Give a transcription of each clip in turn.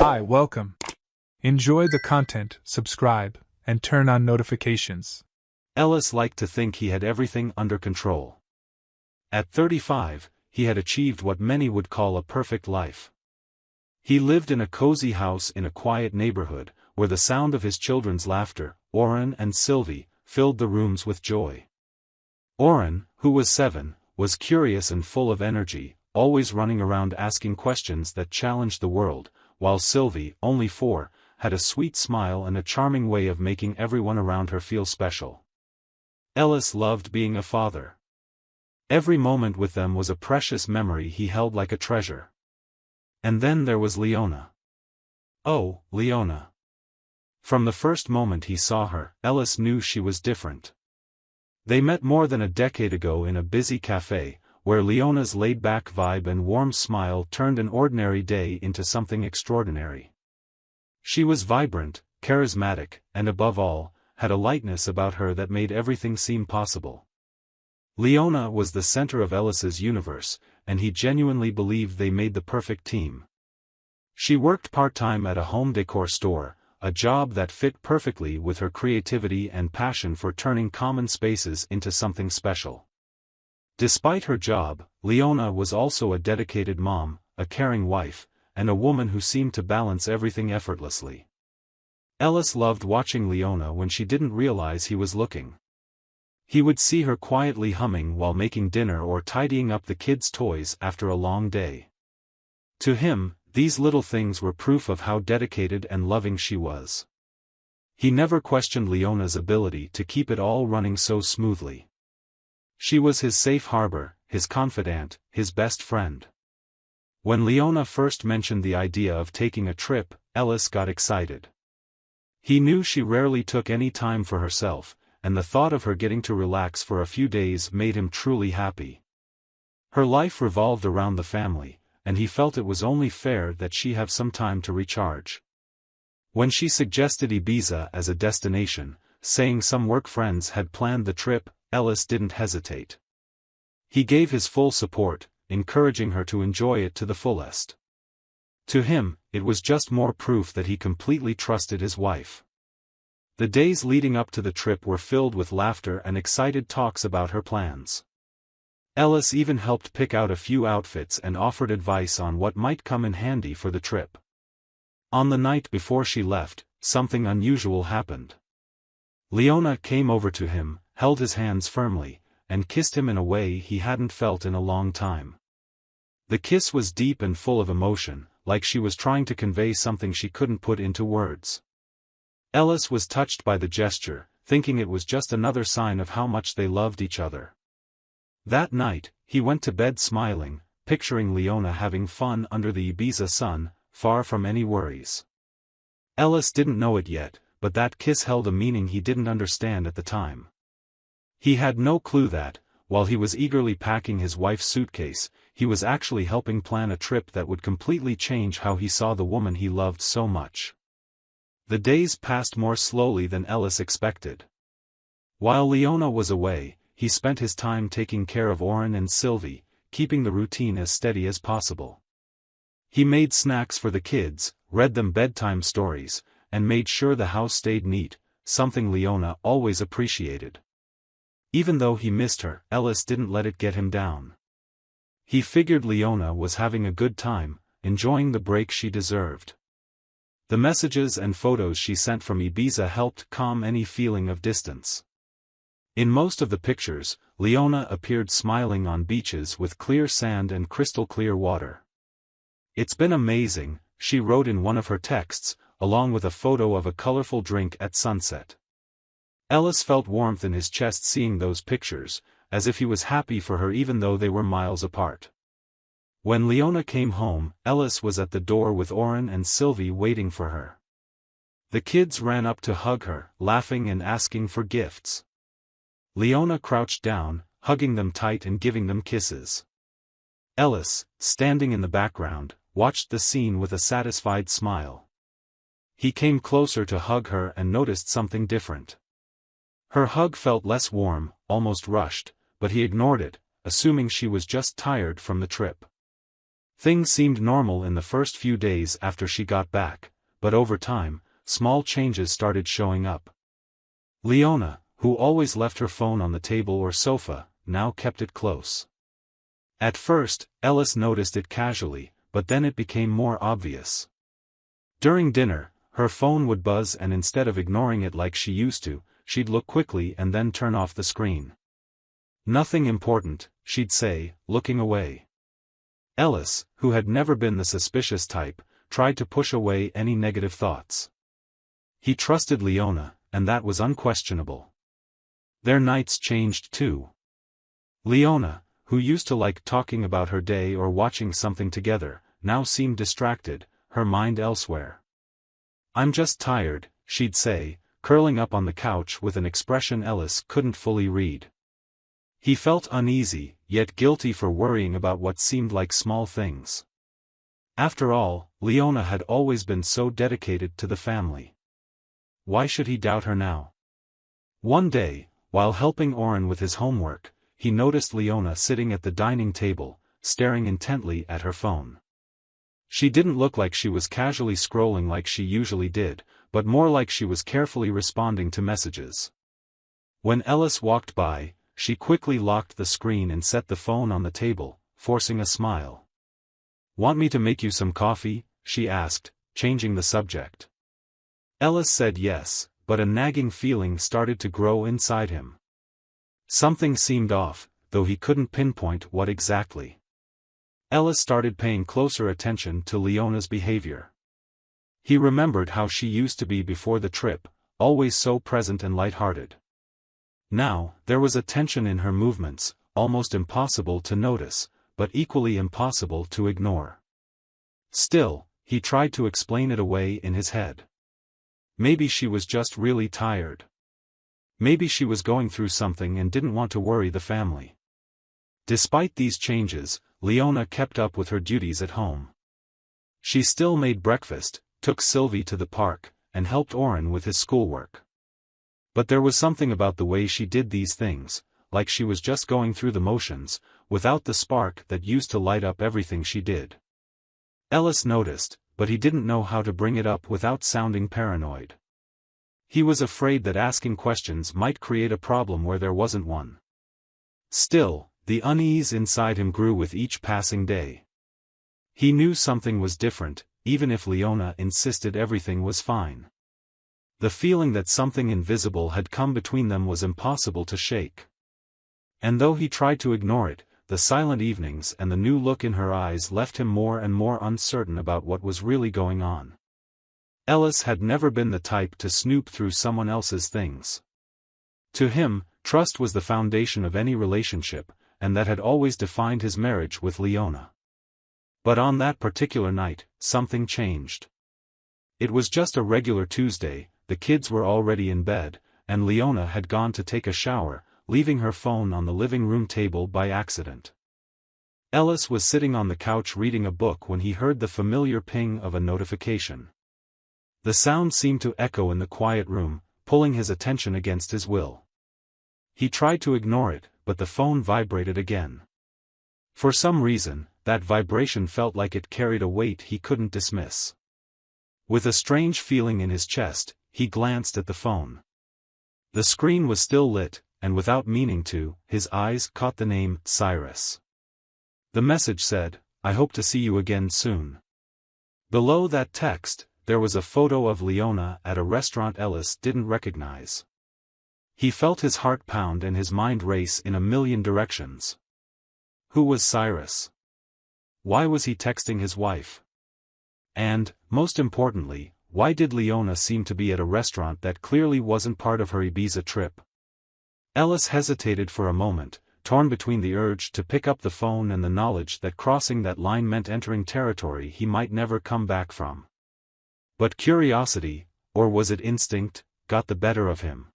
Hi, welcome. Enjoy the content, subscribe, and turn on notifications. Ellis liked to think he had everything under control. At 35, he had achieved what many would call a perfect life. He lived in a cozy house in a quiet neighborhood, where the sound of his children's laughter, Oren and Sylvie, filled the rooms with joy. Oren, who was 7, was curious and full of energy, always running around asking questions that challenged the world, while Sylvie, only 4, had a sweet smile and a charming way of making everyone around her feel special. Ellis loved being a father. Every moment with them was a precious memory he held like a treasure. And then there was Leona. Oh, Leona. From the first moment he saw her, Ellis knew she was different. They met more than a decade ago in a busy cafe, where Leona's laid-back vibe and warm smile turned an ordinary day into something extraordinary. She was vibrant, charismatic, and above all, had a lightness about her that made everything seem possible. Leona was the center of Ellis's universe, and he genuinely believed they made the perfect team. She worked part-time at a home decor store, a job that fit perfectly with her creativity and passion for turning common spaces into something special. Despite her job, Leona was also a dedicated mom, a caring wife, and a woman who seemed to balance everything effortlessly. Ellis loved watching Leona when she didn't realize he was looking. He would see her quietly humming while making dinner or tidying up the kids' toys after a long day. To him, these little things were proof of how dedicated and loving she was. He never questioned Leona's ability to keep it all running so smoothly. She was his safe harbor, his confidant, his best friend. When Leona first mentioned the idea of taking a trip, Ellis got excited. He knew she rarely took any time for herself, and the thought of her getting to relax for a few days made him truly happy. Her life revolved around the family, and he felt it was only fair that she have some time to recharge. When she suggested Ibiza as a destination, saying some work friends had planned the trip, Ellis didn't hesitate. He gave his full support, encouraging her to enjoy it to the fullest. To him, it was just more proof that he completely trusted his wife. The days leading up to the trip were filled with laughter and excited talks about her plans. Ellis even helped pick out a few outfits and offered advice on what might come in handy for the trip. On the night before she left, something unusual happened. Leona came over to him, held his hands firmly, and kissed him in a way he hadn't felt in a long time. The kiss was deep and full of emotion, like she was trying to convey something she couldn't put into words. Ellis was touched by the gesture, thinking it was just another sign of how much they loved each other. That night, he went to bed smiling, picturing Leona having fun under the Ibiza sun, far from any worries. Ellis didn't know it yet, but that kiss held a meaning he didn't understand at the time. He had no clue that, while he was eagerly packing his wife's suitcase, he was actually helping plan a trip that would completely change how he saw the woman he loved so much. The days passed more slowly than Ellis expected. While Leona was away, he spent his time taking care of Oren and Sylvie, keeping the routine as steady as possible. He made snacks for the kids, read them bedtime stories, and made sure the house stayed neat, something Leona always appreciated. Even though he missed her, Ellis didn't let it get him down. He figured Leona was having a good time, enjoying the break she deserved. The messages and photos she sent from Ibiza helped calm any feeling of distance. In most of the pictures, Leona appeared smiling on beaches with clear sand and crystal-clear water. "It's been amazing," she wrote in one of her texts, along with a photo of a colorful drink at sunset. Ellis felt warmth in his chest seeing those pictures, as if he was happy for her even though they were miles apart. When Leona came home, Ellis was at the door with Oren and Sylvie waiting for her. The kids ran up to hug her, laughing and asking for gifts. Leona crouched down, hugging them tight and giving them kisses. Ellis, standing in the background, watched the scene with a satisfied smile. He came closer to hug her and noticed something different. Her hug felt less warm, almost rushed, but he ignored it, assuming she was just tired from the trip. Things seemed normal in the first few days after she got back, but over time, small changes started showing up. Leona, who always left her phone on the table or sofa, now kept it close. At first, Ellis noticed it casually, but then it became more obvious. During dinner, her phone would buzz, and instead of ignoring it like she used to, she'd look quickly and then turn off the screen. "Nothing important," she'd say, looking away. Ellis, who had never been the suspicious type, tried to push away any negative thoughts. He trusted Leona, and that was unquestionable. Their nights changed too. Leona, who used to like talking about her day or watching something together, now seemed distracted, her mind elsewhere. "I'm just tired," she'd say, curling up on the couch with an expression Ellis couldn't fully read. He felt uneasy, yet guilty for worrying about what seemed like small things. After all, Leona had always been so dedicated to the family. Why should he doubt her now? One day, while helping Oren with his homework, he noticed Leona sitting at the dining table, staring intently at her phone. She didn't look like she was casually scrolling like she usually did, but more like she was carefully responding to messages. When Ellis walked by, she quickly locked the screen and set the phone on the table, forcing a smile. "Want me to make you some coffee?" she asked, changing the subject. Ellis said yes, but a nagging feeling started to grow inside him. Something seemed off, though he couldn't pinpoint what exactly. Ellis started paying closer attention to Leona's behavior. He remembered how she used to be before the trip, always so present and light-hearted. Now, there was a tension in her movements, almost impossible to notice, but equally impossible to ignore. Still, he tried to explain it away in his head. Maybe she was just really tired. Maybe she was going through something and didn't want to worry the family. Despite these changes, Leona kept up with her duties at home. She still made breakfast, took Sylvie to the park, and helped Oren with his schoolwork. But there was something about the way she did these things, like she was just going through the motions, without the spark that used to light up everything she did. Ellis noticed, but he didn't know how to bring it up without sounding paranoid. He was afraid that asking questions might create a problem where there wasn't one. Still, the unease inside him grew with each passing day. He knew something was different, even if Leona insisted everything was fine. The feeling that something invisible had come between them was impossible to shake. And though he tried to ignore it, the silent evenings and the new look in her eyes left him more and more uncertain about what was really going on. Ellis had never been the type to snoop through someone else's things. To him, trust was the foundation of any relationship, and that had always defined his marriage with Leona. But on that particular night, something changed. It was just a regular Tuesday, the kids were already in bed, and Leona had gone to take a shower, leaving her phone on the living room table by accident. Ellis was sitting on the couch reading a book when he heard the familiar ping of a notification. The sound seemed to echo in the quiet room, pulling his attention against his will. He tried to ignore it, but the phone vibrated again. For some reason, that vibration felt like it carried a weight he couldn't dismiss. With a strange feeling in his chest, he glanced at the phone. The screen was still lit, and without meaning to, his eyes caught the name Cyrus. The message said, "I hope to see you again soon." Below that text, there was a photo of Leona at a restaurant Ellis didn't recognize. He felt his heart pound and his mind race in a million directions. Who was Cyrus? Why was he texting his wife? And, most importantly, why did Leona seem to be at a restaurant that clearly wasn't part of her Ibiza trip? Ellis hesitated for a moment, torn between the urge to pick up the phone and the knowledge that crossing that line meant entering territory he might never come back from. But curiosity, or was it instinct, got the better of him.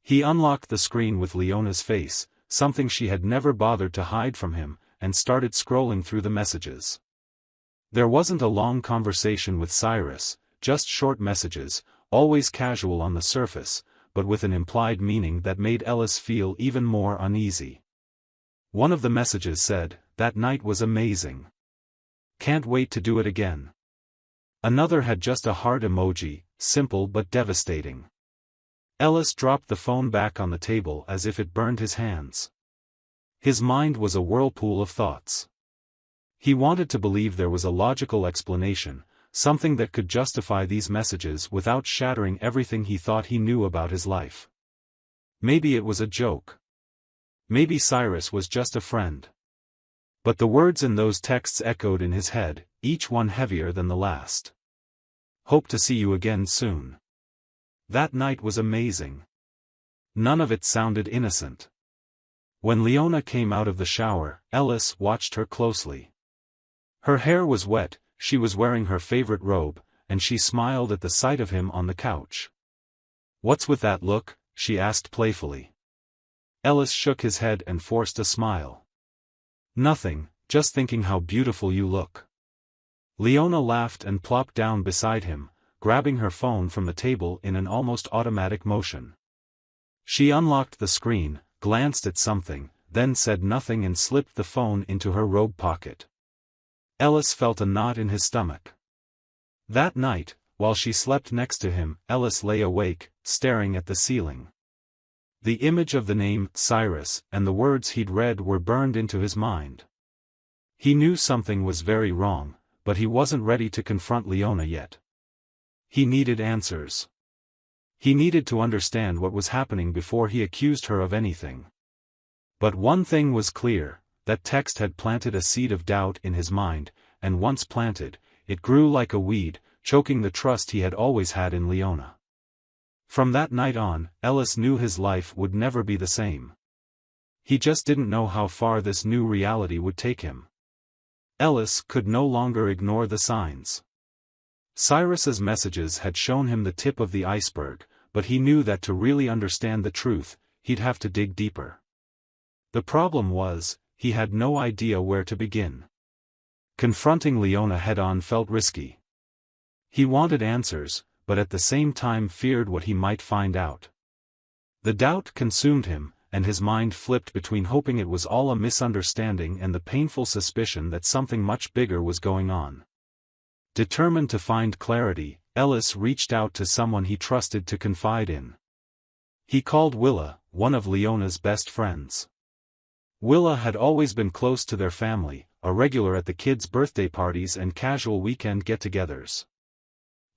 He unlocked the screen with Leona's face, something she had never bothered to hide from him, and started scrolling through the messages. There wasn't a long conversation with Cyrus, just short messages, always casual on the surface, but with an implied meaning that made Ellis feel even more uneasy. One of the messages said, "That night was amazing. Can't wait to do it again. Another had just a heart emoji, simple but devastating. Ellis dropped the phone back on the table as if it burned his hands. His mind was a whirlpool of thoughts. He wanted to believe there was a logical explanation, something that could justify these messages without shattering everything he thought he knew about his life. Maybe it was a joke. Maybe Cyrus was just a friend. But the words in those texts echoed in his head, each one heavier than the last. Hope to see you again soon. That night was amazing. None of it sounded innocent. When Leona came out of the shower, Ellis watched her closely. Her hair was wet, she was wearing her favorite robe, and she smiled at the sight of him on the couch. "What's with that look?" she asked playfully. Ellis shook his head and forced a smile. "Nothing, just thinking how beautiful you look." Leona laughed and plopped down beside him, grabbing her phone from the table in an almost automatic motion. She unlocked the screen, glanced at something, then said nothing and slipped the phone into her robe pocket. Ellis felt a knot in his stomach. That night, while she slept next to him, Ellis lay awake, staring at the ceiling. The image of the name, Cyrus, and the words he'd read were burned into his mind. He knew something was very wrong, but he wasn't ready to confront Leona yet. He needed answers. He needed to understand what was happening before he accused her of anything. But one thing was clear, that text had planted a seed of doubt in his mind, and once planted, it grew like a weed, choking the trust he had always had in Leona. From that night on, Ellis knew his life would never be the same. He just didn't know how far this new reality would take him. Ellis could no longer ignore the signs. Cyrus's messages had shown him the tip of the iceberg, but he knew that to really understand the truth, he'd have to dig deeper. The problem was, he had no idea where to begin. Confronting Leona head-on felt risky. He wanted answers, but at the same time feared what he might find out. The doubt consumed him, and his mind flipped between hoping it was all a misunderstanding and the painful suspicion that something much bigger was going on. Determined to find clarity, Ellis reached out to someone he trusted to confide in. He called Willa, one of Leona's best friends. Willa had always been close to their family, a regular at the kids' birthday parties and casual weekend get-togethers.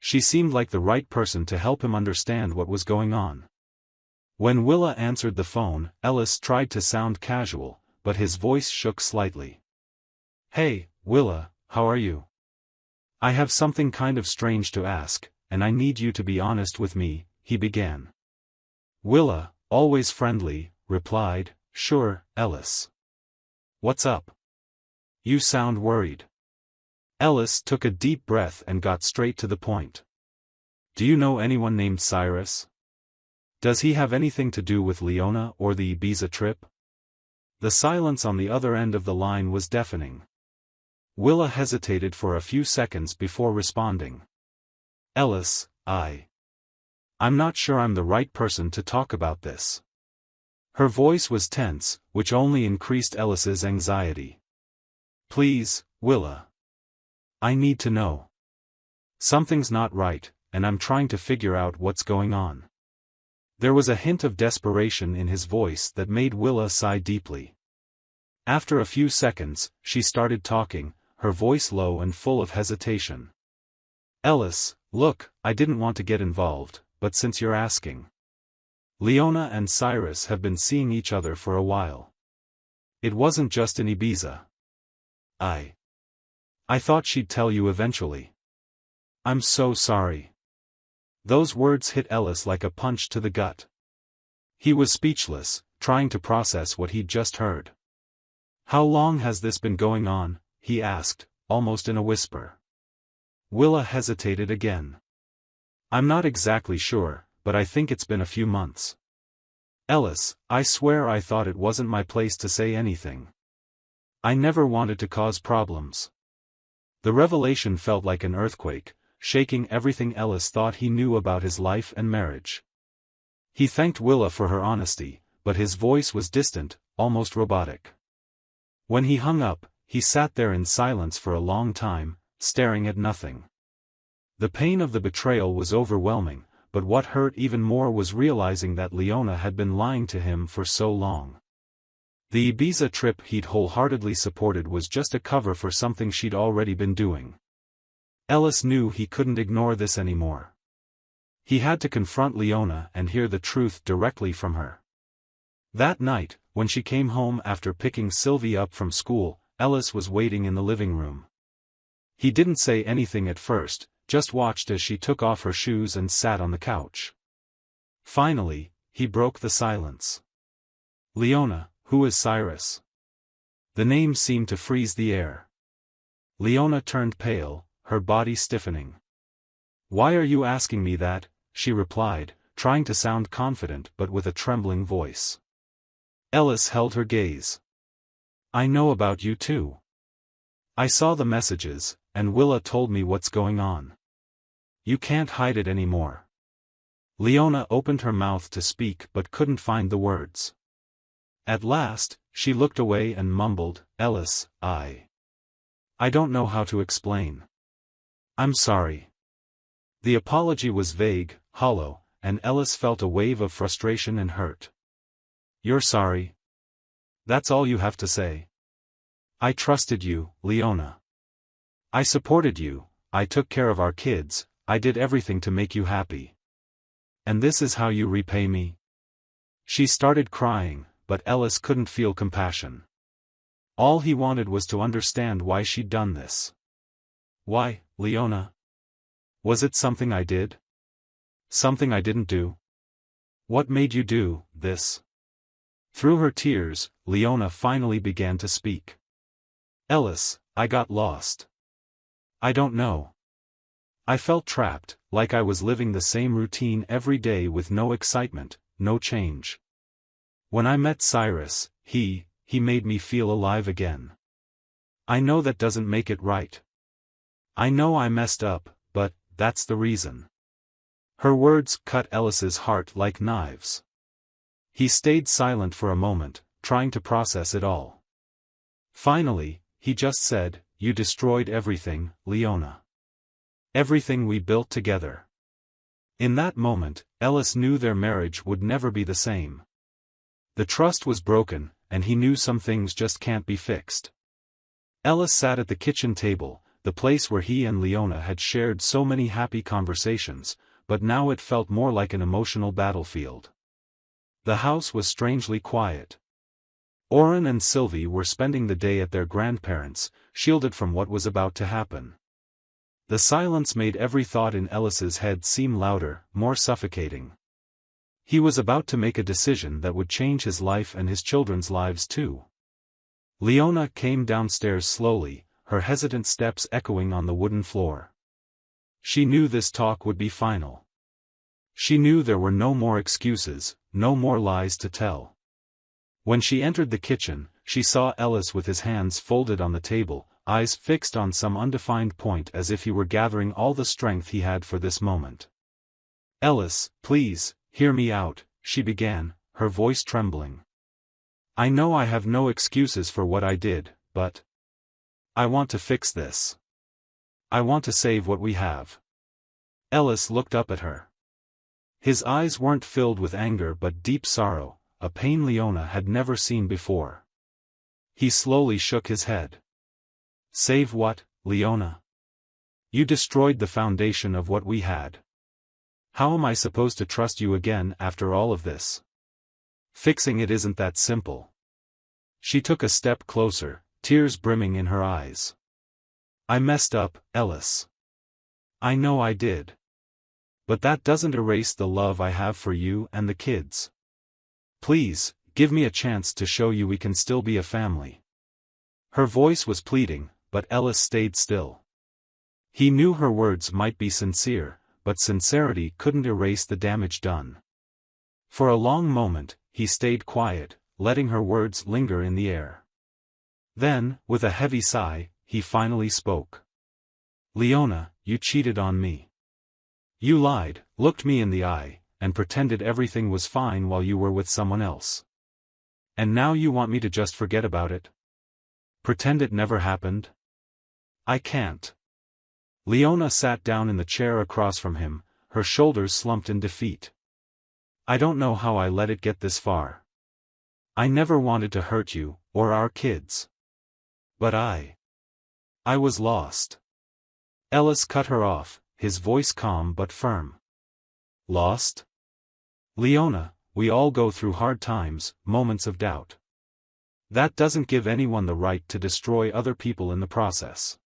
She seemed like the right person to help him understand what was going on. When Willa answered the phone, Ellis tried to sound casual, but his voice shook slightly. "Hey, Willa, how are you? I have something kind of strange to ask, and I need you to be honest with me," he began. Willa, always friendly, replied, "Sure, Ellis. What's up? You sound worried." Ellis took a deep breath and got straight to the point. "Do you know anyone named Cyrus? Does he have anything to do with Leona or the Ibiza trip?" The silence on the other end of the line was deafening. Willa hesitated for a few seconds before responding. "Ellis, I'm not sure I'm the right person to talk about this." Her voice was tense, which only increased Ellis's anxiety. "Please, Willa. I need to know. Something's not right, and I'm trying to figure out what's going on." There was a hint of desperation in his voice that made Willa sigh deeply. After a few seconds, she started talking, her voice low and full of hesitation. "Ellis, look, I didn't want to get involved, but since you're asking. Leona and Cyrus have been seeing each other for a while. It wasn't just in Ibiza. I thought she'd tell you eventually. I'm so sorry." Those words hit Ellis like a punch to the gut. He was speechless, trying to process what he'd just heard. "How long has this been going on?" he asked, almost in a whisper. Willa hesitated again. "I'm not exactly sure, but I think it's been a few months." "Ellis, I swear I thought it wasn't my place to say anything. I never wanted to cause problems." The revelation felt like an earthquake, shaking everything Ellis thought he knew about his life and marriage. He thanked Willa for her honesty, but his voice was distant, almost robotic. When he hung up, he sat there in silence for a long time, staring at nothing. The pain of the betrayal was overwhelming, but what hurt even more was realizing that Leona had been lying to him for so long. The Ibiza trip he'd wholeheartedly supported was just a cover for something she'd already been doing. Ellis knew he couldn't ignore this anymore. He had to confront Leona and hear the truth directly from her. That night, when she came home after picking Sylvie up from school, Ellis was waiting in the living room. He didn't say anything at first, just watched as she took off her shoes and sat on the couch. Finally, he broke the silence. "Leona, who is Cyrus?" The name seemed to freeze the air. Leona turned pale, her body stiffening. "Why are you asking me that?" she replied, trying to sound confident but with a trembling voice. Ellis held her gaze. "I know about you too. I saw the messages, and Willa told me what's going on. You can't hide it anymore." Leona opened her mouth to speak but couldn't find the words. At last, she looked away and mumbled, "Ellis, I don't know how to explain. I'm sorry." The apology was vague, hollow, and Ellis felt a wave of frustration and hurt. "You're sorry? That's all you have to say? I trusted you, Leona. I supported you, I took care of our kids, I did everything to make you happy. And this is how you repay me?" She started crying, but Ellis couldn't feel compassion. All he wanted was to understand why she'd done this. "Why, Leona? Was it something I did? Something I didn't do? What made you do this?" Through her tears, Leona finally began to speak. "Ellis, I got lost. I don't know. I felt trapped, like I was living the same routine every day with no excitement, no change. When I met Cyrus, he made me feel alive again. I know that doesn't make it right. I know I messed up, but that's the reason." Her words cut Ellis's heart like knives. He stayed silent for a moment, trying to process it all. Finally, he just said, "You destroyed everything, Leona. Everything we built together." In that moment, Ellis knew their marriage would never be the same. The trust was broken, and he knew some things just can't be fixed. Ellis sat at the kitchen table, the place where he and Leona had shared so many happy conversations, but now it felt more like an emotional battlefield. The house was strangely quiet. Oren and Sylvie were spending the day at their grandparents', shielded from what was about to happen. The silence made every thought in Ellis's head seem louder, more suffocating. He was about to make a decision that would change his life and his children's lives too. Leona came downstairs slowly, her hesitant steps echoing on the wooden floor. She knew this talk would be final. She knew there were no more excuses, no more lies to tell. When she entered the kitchen, she saw Ellis with his hands folded on the table, eyes fixed on some undefined point as if he were gathering all the strength he had for this moment. "Ellis, please, hear me out," she began, her voice trembling. "I know I have no excuses for what I did, but I want to fix this. I want to save what we have." Ellis looked up at her. His eyes weren't filled with anger but deep sorrow, a pain Leona had never seen before. He slowly shook his head. "Save what, Leona? You destroyed the foundation of what we had. How am I supposed to trust you again after all of this? Fixing it isn't that simple." She took a step closer, tears brimming in her eyes. "I messed up, Ellis. I know I did. But that doesn't erase the love I have for you and the kids. Please, give me a chance to show you we can still be a family." Her voice was pleading, but Ellis stayed still. He knew her words might be sincere, but sincerity couldn't erase the damage done. For a long moment, he stayed quiet, letting her words linger in the air. Then, with a heavy sigh, he finally spoke. "Leona, you cheated on me. You lied, looked me in the eye, and pretended everything was fine while you were with someone else. And now you want me to just forget about it? Pretend it never happened? I can't. Leona sat down in the chair across from him, her shoulders slumped in defeat. I don't know how I let it get this far. I never wanted to hurt you, or our kids. But I was lost. Ellis cut her off, his voice calm but firm. Lost? Leona, we all go through hard times, moments of doubt. That doesn't give anyone the right to destroy other people in the process.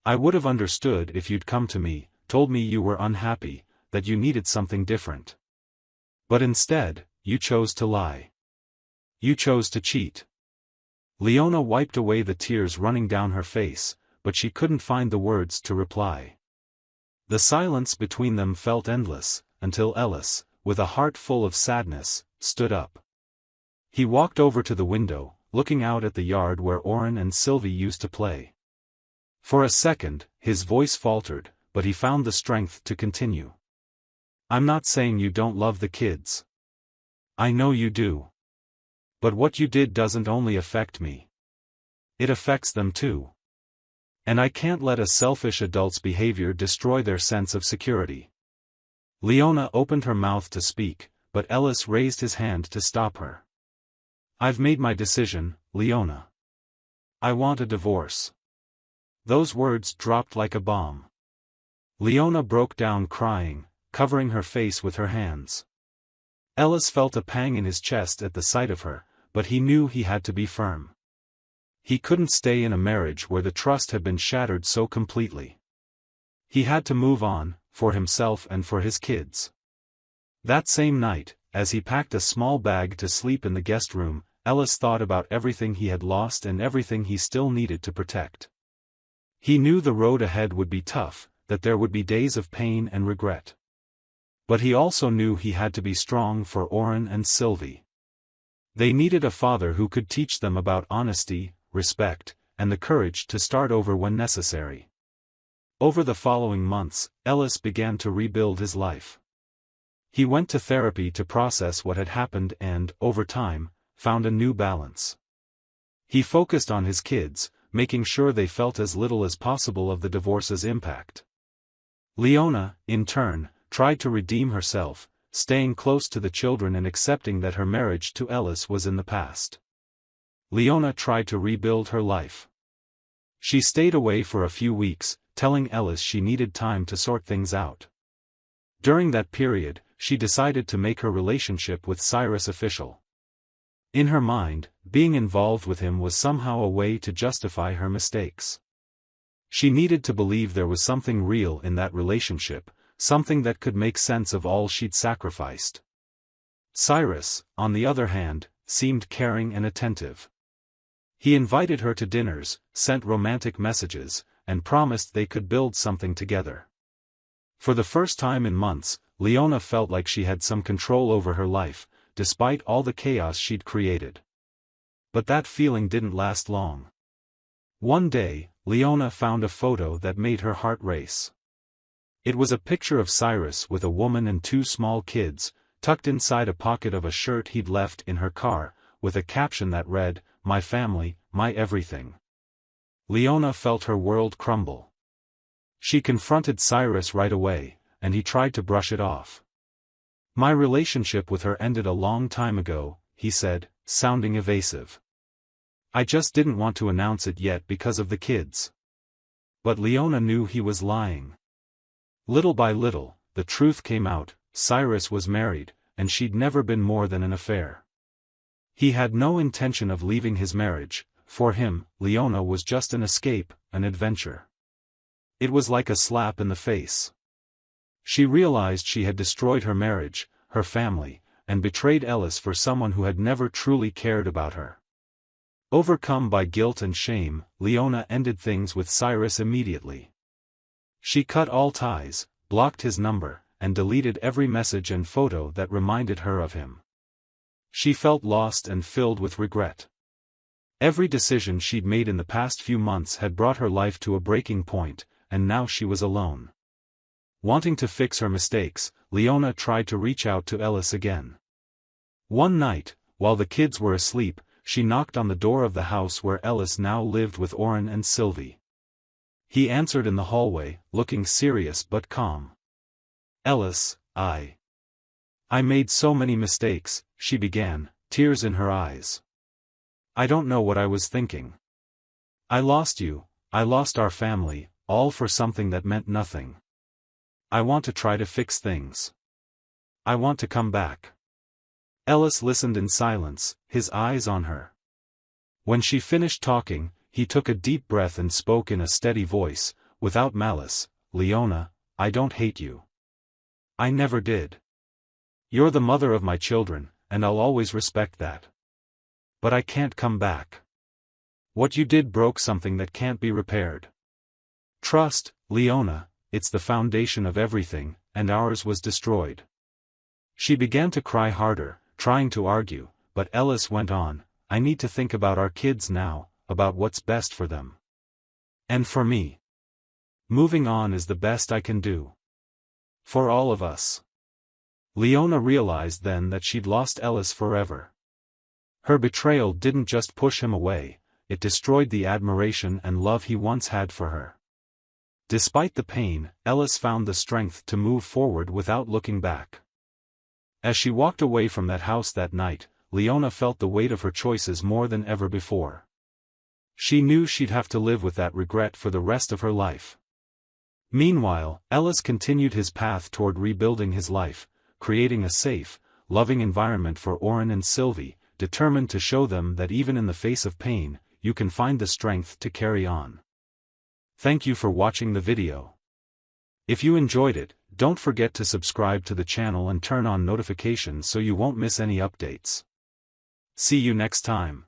I would have understood if you'd come to me, told me you were unhappy, that you needed something different. But instead, you chose to lie. You chose to cheat. Leona wiped away the tears running down her face, but she couldn't find the words to reply. The silence between them felt endless, until Ellis, with a heart full of sadness, stood up. He walked over to the window, looking out at the yard where Oren and Sylvie used to play. For a second, his voice faltered, but he found the strength to continue. I'm not saying you don't love the kids. I know you do. But what you did doesn't only affect me. It affects them too. And I can't let a selfish adult's behavior destroy their sense of security. Leona opened her mouth to speak, but Ellis raised his hand to stop her. I've made my decision, Leona. I want a divorce. Those words dropped like a bomb. Leona broke down crying, covering her face with her hands. Ellis felt a pang in his chest at the sight of her, but he knew he had to be firm. He couldn't stay in a marriage where the trust had been shattered so completely. He had to move on, for himself and for his kids. That same night, as he packed a small bag to sleep in the guest room, Ellis thought about everything he had lost and everything he still needed to protect. He knew the road ahead would be tough, that there would be days of pain and regret. But he also knew he had to be strong for Oren and Sylvie. They needed a father who could teach them about honesty, respect, and the courage to start over when necessary. Over the following months, Ellis began to rebuild his life. He went to therapy to process what had happened and, over time, found a new balance. He focused on his kids, making sure they felt as little as possible of the divorce's impact. Leona, in turn, tried to redeem herself, staying close to the children and accepting that her marriage to Ellis was in the past. Leona tried to rebuild her life. She stayed away for a few weeks, telling Ellis she needed time to sort things out. During that period, she decided to make her relationship with Cyrus official. In her mind, being involved with him was somehow a way to justify her mistakes. She needed to believe there was something real in that relationship, something that could make sense of all she'd sacrificed. Cyrus, on the other hand, seemed caring and attentive. He invited her to dinners, sent romantic messages, and promised they could build something together. For the first time in months, Leona felt like she had some control over her life, despite all the chaos she'd created. But that feeling didn't last long. One day, Leona found a photo that made her heart race. It was a picture of Cyrus with a woman and two small kids, tucked inside a pocket of a shirt he'd left in her car, with a caption that read, "My family, my everything." Leona felt her world crumble. She confronted Cyrus right away, and he tried to brush it off. "My relationship with her ended a long time ago," he said, sounding evasive. "I just didn't want to announce it yet because of the kids." But Leona knew he was lying. Little by little, the truth came out: Cyrus was married, and she'd never been more than an affair. He had no intention of leaving his marriage. For him, Leona was just an escape, an adventure. It was like a slap in the face. She realized she had destroyed her marriage, her family, and betrayed Ellis for someone who had never truly cared about her. Overcome by guilt and shame, Leona ended things with Cyrus immediately. She cut all ties, blocked his number, and deleted every message and photo that reminded her of him. She felt lost and filled with regret. Every decision she'd made in the past few months had brought her life to a breaking point, and now she was alone. Wanting to fix her mistakes, Leona tried to reach out to Ellis again. One night, while the kids were asleep, she knocked on the door of the house where Ellis now lived with Oren and Sylvie. He answered in the hallway, looking serious but calm. "Ellis, I made so many mistakes," she began, tears in her eyes. "I don't know what I was thinking. I lost you, I lost our family, all for something that meant nothing. I want to try to fix things. I want to come back." Ellis listened in silence, his eyes on her. When she finished talking, he took a deep breath and spoke in a steady voice, without malice, "Leona, I don't hate you. I never did. You're the mother of my children, and I'll always respect that. But I can't come back. What you did broke something that can't be repaired. Trust, Leona, it's the foundation of everything, and ours was destroyed." She began to cry harder, trying to argue, but Ellis went on, "I need to think about our kids now, about what's best for them. And for me. Moving on is the best I can do. For all of us." Leona realized then that she'd lost Ellis forever. Her betrayal didn't just push him away, it destroyed the admiration and love he once had for her. Despite the pain, Ellis found the strength to move forward without looking back. As she walked away from that house that night, Leona felt the weight of her choices more than ever before. She knew she'd have to live with that regret for the rest of her life. Meanwhile, Ellis continued his path toward rebuilding his life, creating a safe, loving environment for Oren and Sylvie, determined to show them that even in the face of pain, you can find the strength to carry on. Thank you for watching the video. If you enjoyed it, don't forget to subscribe to the channel and turn on notifications so you won't miss any updates. See you next time.